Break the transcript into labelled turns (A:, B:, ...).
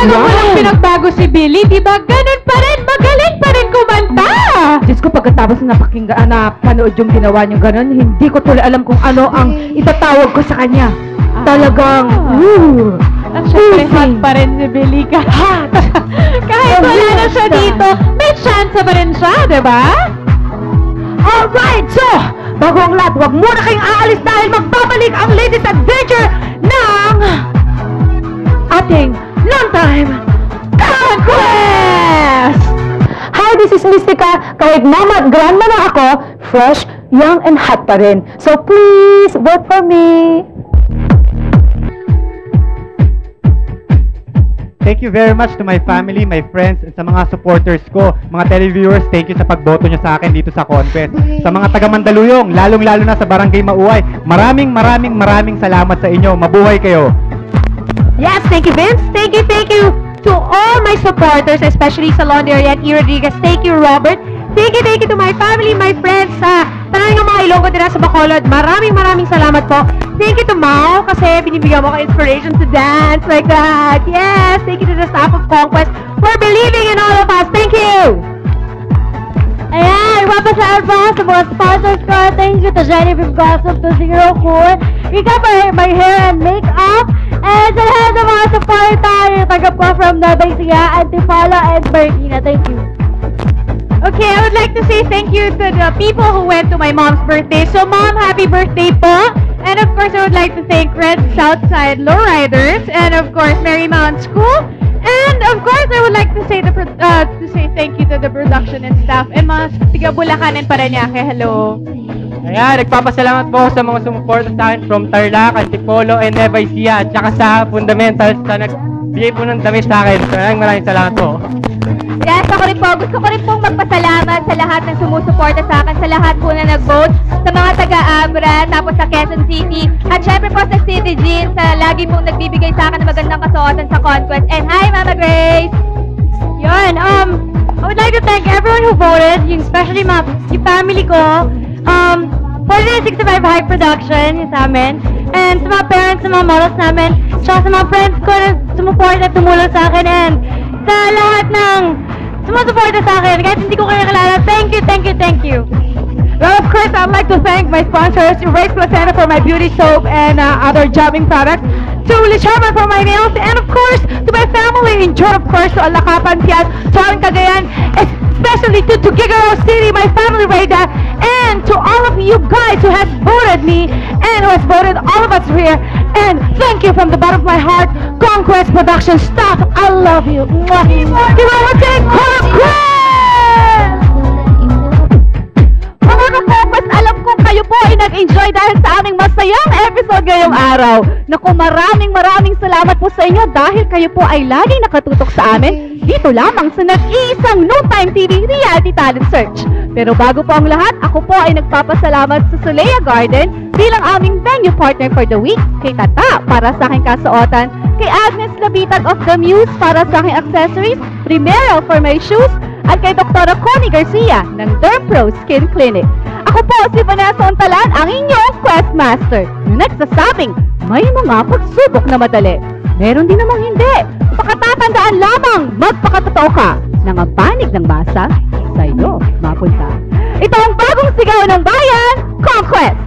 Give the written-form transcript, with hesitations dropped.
A: Talagang walang pinagbago si Billy, di ba? Ganun pa rin, magaling pa rin kumanta! Diyos ko, pagkatapos na napanood yung ginawa niyo ganun, hindi ko tuloy alam kung ano ang itatawag ko sa kanya. Talagang, at syempre, hot pa rin si Billy ka. Hot! Kahit wala na siya dito, may chance pa rin siya, di ba? Alright, so, bago ang lahat, huwag muna kayong aalis dahil magbabalik ang latest adventure ng ating long-time conquest! Hi, this is Mystica. Kahit mama at grandma na ako, fresh, young, and hot pa rin. So please, vote for me!
B: Thank you very much to my family, my friends, and sa mga supporters ko. Mga televiewers, thank you sa pagboto nyo sa akin dito sa Conquest. Sa mga taga Mandaluyong, lalong-lalo na sa Barangay Mauay, maraming salamat sa inyo. Mabuhay kayo!
A: Yes, thank you, Vince. Thank you to all my supporters, especially sa Laundry at E. Rodriguez. Thank you, Robert. Thank you to my family, my friends, sa tanang mga Ilonggo din sa Bacolod. Maraming salamat po. Thank you to Mao kasi binibigyan mo ko inspiration to dance like that. Yes, thank you to the staff of Conquest for believing in all of us. Thank you! Ayan, papasalamat po sa mga sponsors ko. Thank you to Jennifer Gossip 204. Rika my hair and makeup. And sa lahat ng mga supporter, tagap ko from Nueva Ecija, Antipolo, and Bertina. Thank you. Okay, I would like to say thank you to the people who went to my mom's birthday. So, Mom, happy birthday po! And of course, I would like to thank Red Southside Lowriders, and of course, Marymount School. And of course, I would like to say thank you to the production and staff. And mga tiga Bulacan and Parañaque, hello.
B: Ayan, nagpapasalamat po sa mga sumuporta sa akin from Tarlac, Antipolo, and Nueva Ecija, at saka sa Fundamentals sa nagbigay po ng damit sa akin. Maraming salamat po.
A: Yes, ako rin po. Gusto ko rin pong magpasalamat sa lahat ng sumusuporta sa akin, sa lahat po na nag-vote, sa mga taga-Abra, tapos sa Quezon City, at syempre po sa City Jeans, sa lagi pong nagbibigay sa akin ng magandang kasuotan sa Conquest. And hi, Mama Grace! Yun, I would like to thank everyone who voted, especially yung family ko, 4965 High Production, yung sa amin, and sa mga parents, sa mga models namin, tsaka sa mga friends ko na sumuport at tumulong sa akin, and sa lahat ng sumusuporta sa akin, kahit hindi ko kayo kilala, thank you. Well, of course, I'd like to thank my sponsors, Erase Placenta for my beauty soap and other jobbing products, to Lichama for my nails, and of course, to my family in John, of course, to Alakapan, Tias, to Aling Cagayan, especially to Gigaro City, my family right there, and to all of you guys who have voted me, and who has voted all of us here, and thank you from the bottom of my heart, Conquest Production staff, I love you. You want to take Conquest! Mga Conquest, alam ko kayo po ay nag-enjoy dahil sa aming masayang episode ngayong araw. Naku, maraming salamat po sa inyo dahil kayo po ay laging nakatutok sa amin dito lamang sa nag-iisang Noontime TV Reality Talent Search. Pero bago po ang lahat, ako po ay nagpapasalamat sa Solea Garden bilang aming venue partner for the week, kay Tata para sa aking kasuotan, kay Agnes Labitan of The Muse para sa aking accessories, Primero for my shoes, at kay Dr. Connie Garcia ng Dermpro Skin Clinic. Ako po si Vanessa Ontalan, ang inyong Questmaster, na nagsasabing may mga pagsubok na madali. Meron din namang hindi. Pakatatandaan lamang, magpakatotoo ka nang ang panig ng masa sa iyo mapunta. Ito ang bagong sigaw ng bayan, Conquest!